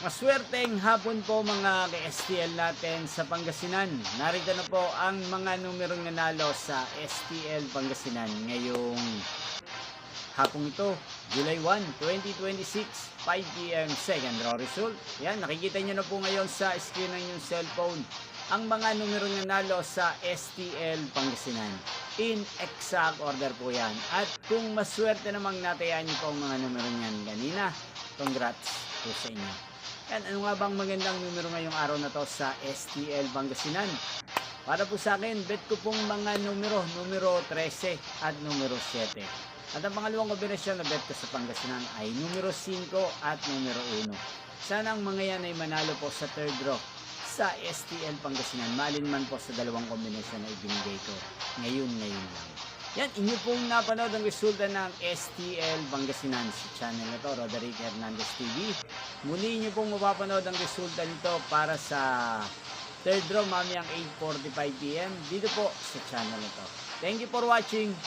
Maswerteng hapon po mga ka-STL natin sa Pangasinan. Narito na po ang mga numerong nanalo sa STL Pangasinan ngayong hapong ito, July 1, 2026, 5 p.m. second draw result. Yan, nakikita nyo na po ngayon sa screen ng inyong cellphone ang mga numerong nanalo sa STL Pangasinan. In exact order po yan. At kung maswerte namang natayaan nyo po ang mga numerong yan kanina, congrats po sa inyo. Yan, ano nga bang magandang numero ngayong araw na to sa STL Pangasinan? Para po sa akin, bet ko pong mga numero 13 at numero 7. At ang pangalawang kombinasyon na bet ko sa Pangasinan ay numero 5 at numero 1. Sana ang mga yan ay manalo po sa third draw sa STL Pangasinan. Malin man po sa dalawang kombinasyon na ibinigay ko ngayon lang. Yan, inyo pong napanood ang resulta ng STL Pangasinan sa channel na to, Roderick Hernandez TV. Muli nyo pong mapapanood ang resulta nito para sa third draw mamayang 8:45 PM dito po sa channel na to. Thank you for watching.